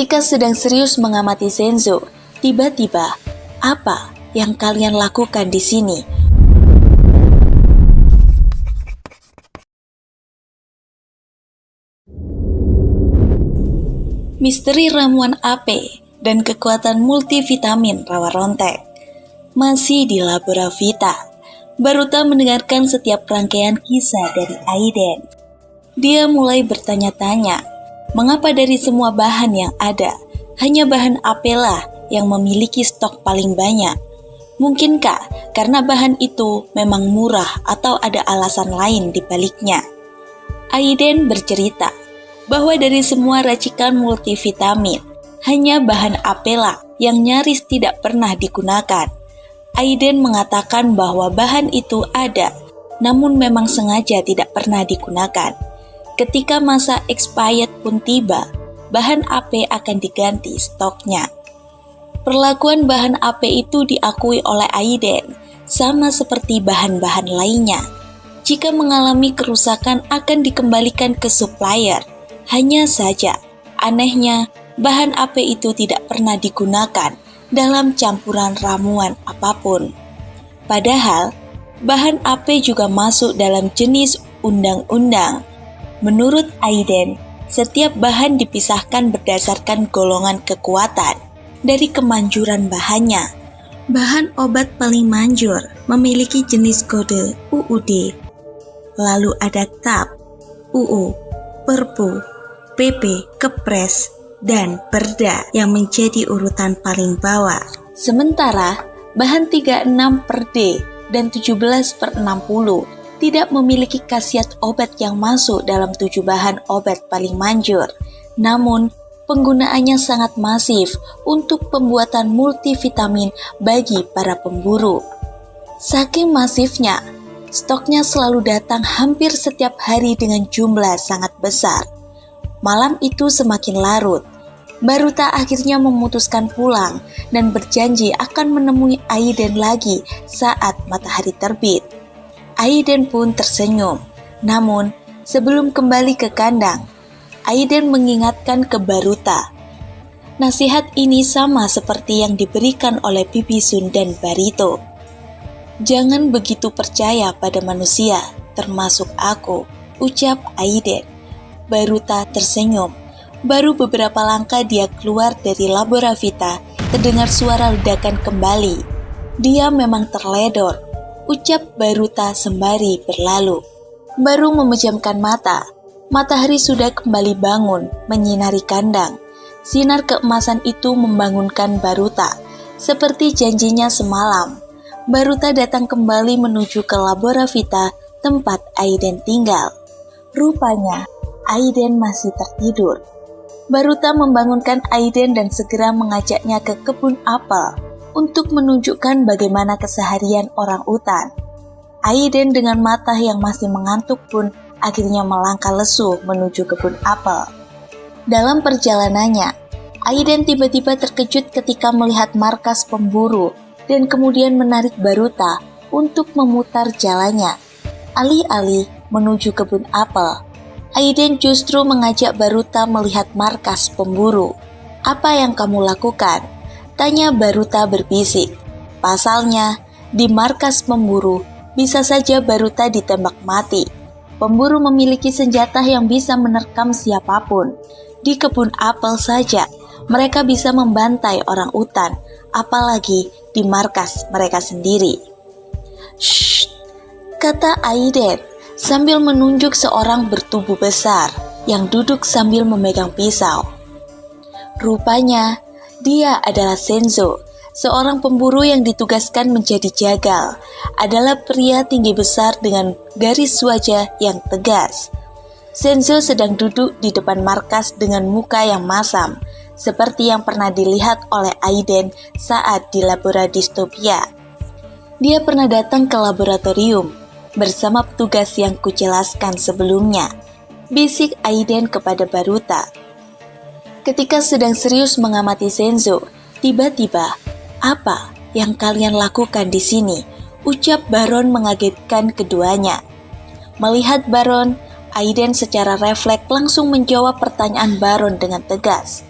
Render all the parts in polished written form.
Ketika sedang serius mengamati Senzo, tiba-tiba, apa yang kalian lakukan di sini? Misteri ramuan AP dan kekuatan multivitamin rawa rontek. Masih di Laboravita, Baruta mendengarkan setiap rangkaian kisah dari Aiden. Dia mulai bertanya-tanya, mengapa dari semua bahan yang ada, hanya bahan AP lah yang memiliki stok paling banyak? Mungkinkah karena bahan itu memang murah atau ada alasan lain di baliknya? Aiden bercerita bahwa dari semua racikan multivitamin, hanya bahan AP lah yang nyaris tidak pernah digunakan. Aiden mengatakan bahwa bahan itu ada, namun memang sengaja tidak pernah digunakan. Ketika masa expired pun tiba, bahan AP akan diganti stoknya. Perlakuan bahan AP itu diakui oleh Aiden, sama seperti bahan-bahan lainnya. Jika mengalami kerusakan akan dikembalikan ke supplier. Hanya saja, anehnya, bahan AP itu tidak pernah digunakan dalam campuran ramuan apapun. Padahal, bahan AP juga masuk dalam jenis undang-undang. Menurut Aiden, setiap bahan dipisahkan berdasarkan golongan kekuatan dari kemanjuran bahannya. Bahan obat paling manjur memiliki jenis kode UUD. Lalu ada TAP, UU, Perpu, PP, Kepres, dan Perda yang menjadi urutan paling bawah. Sementara, bahan 36 per D dan 17 per 60 tidak memiliki khasiat obat yang masuk dalam 7 bahan obat paling manjur. Namun, penggunaannya sangat masif untuk pembuatan multivitamin bagi para pemburu. Saking masifnya, stoknya selalu datang hampir setiap hari dengan jumlah sangat besar. Malam itu semakin larut. Baruta akhirnya memutuskan pulang dan berjanji akan menemui Aiden lagi saat matahari terbit. Aiden pun tersenyum. Namun, sebelum kembali ke kandang, Aiden mengingatkan ke Baruta. Nasihat ini sama seperti yang diberikan oleh Bibisun dan Barito. Jangan begitu percaya pada manusia, termasuk aku, ucap Aiden. Baruta tersenyum. Baru beberapa langkah dia keluar dari Laboravita, terdengar suara ledakan kembali. Dia memang terledor, ucap Baruta sembari berlalu. Baru memejamkan mata, matahari sudah kembali bangun, menyinari kandang. Sinar keemasan itu membangunkan Baruta, seperti janjinya semalam. Baruta datang kembali menuju ke Laboravita, tempat Aiden tinggal. Rupanya, Aiden masih tertidur. Baruta membangunkan Aiden dan segera mengajaknya ke kebun apel untuk menunjukkan bagaimana keseharian orang utan. Aiden dengan mata yang masih mengantuk pun akhirnya melangkah lesu menuju kebun apel. Dalam perjalanannya, Aiden tiba-tiba terkejut ketika melihat markas pemburu dan kemudian menarik Baruta untuk memutar jalannya. Alih-alih menuju kebun apel, Aiden justru mengajak Baruta melihat markas pemburu. "Apa yang kamu lakukan?" tanya Baruta berbisik. Pasalnya, di markas pemburu, bisa saja Baruta ditembak mati. Pemburu memiliki senjata yang bisa menerkam siapapun. Di kebun apel saja, mereka bisa membantai orang utan, apalagi di markas mereka sendiri. "Shh," kata Aiden sambil menunjuk seorang bertubuh besar yang duduk sambil memegang pisau. Rupanya, dia adalah Senzo, seorang pemburu yang ditugaskan menjadi jagal. Adalah pria tinggi besar dengan garis wajah yang tegas. Senzo sedang duduk di depan markas dengan muka yang masam, seperti yang pernah dilihat oleh Aiden saat di Laboradistopia. Dia pernah datang ke laboratorium bersama petugas yang kujelaskan sebelumnya, bisik Aiden kepada Baruta. Ketika sedang serius mengamati Senzo, tiba-tiba, "Apa yang kalian lakukan di sini?" ucap Baron mengagetkan keduanya. Melihat Baron, Aiden secara refleks langsung menjawab pertanyaan Baron dengan tegas.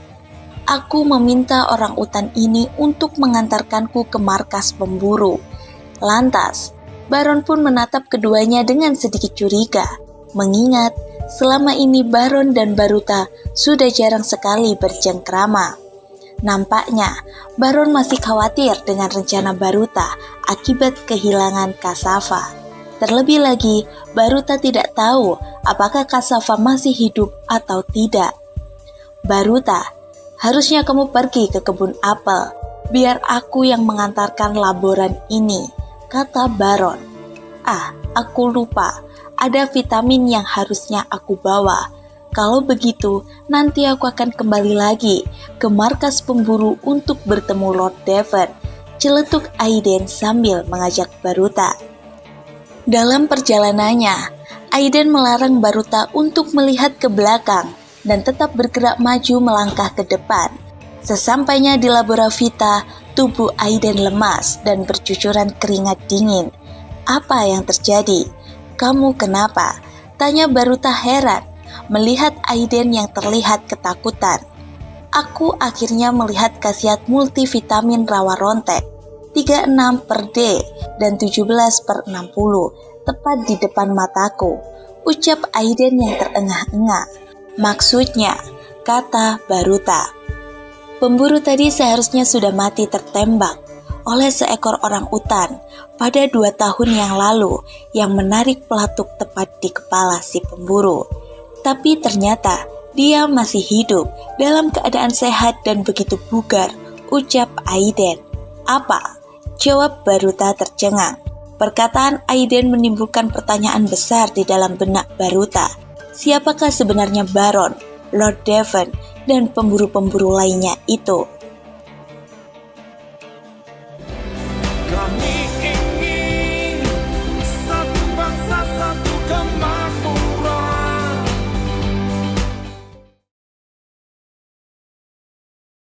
Aku meminta orang utan ini untuk mengantarkanku ke markas pemburu. Lantas, Baron pun menatap keduanya dengan sedikit curiga, mengingat selama ini Baron dan Baruta sudah jarang sekali bercengkrama. Nampaknya Baron masih khawatir dengan rencana Baruta akibat kehilangan Kasava. Terlebih lagi, Baruta tidak tahu apakah Kasava masih hidup atau tidak. Baruta, harusnya kamu pergi ke kebun apel, biar aku yang mengantarkan laboran ini, kata Baron. Aku lupa, ada vitamin yang harusnya aku bawa. Kalau begitu, nanti aku akan kembali lagi ke markas pemburu untuk bertemu Lord Devon, celetuk Aiden sambil mengajak Baruta. Dalam perjalanannya, Aiden melarang Baruta untuk melihat ke belakang dan tetap bergerak maju melangkah ke depan. Sesampainya di Laboravita, tubuh Aiden lemas dan bercucuran keringat dingin. Apa yang terjadi? Kamu kenapa? Tanya Baruta heran melihat Aiden yang terlihat ketakutan. Aku akhirnya melihat khasiat multivitamin rawa rontek 36 per D dan 17 per 60 tepat di depan mataku, ucap Aiden yang terengah-engah. Maksudnya, kata Baruta. Pemburu tadi seharusnya sudah mati tertembak oleh seekor orang utan pada 2 tahun yang lalu yang menarik pelatuk tepat di kepala si pemburu. Tapi ternyata dia masih hidup dalam keadaan sehat dan begitu bugar, ucap Aiden. Apa? Jawab Baruta tercengang. Perkataan Aiden menimbulkan pertanyaan besar di dalam benak Baruta. Siapakah sebenarnya Baron, Lord Devon, dan pemburu-pemburu lainnya itu? Kami ingin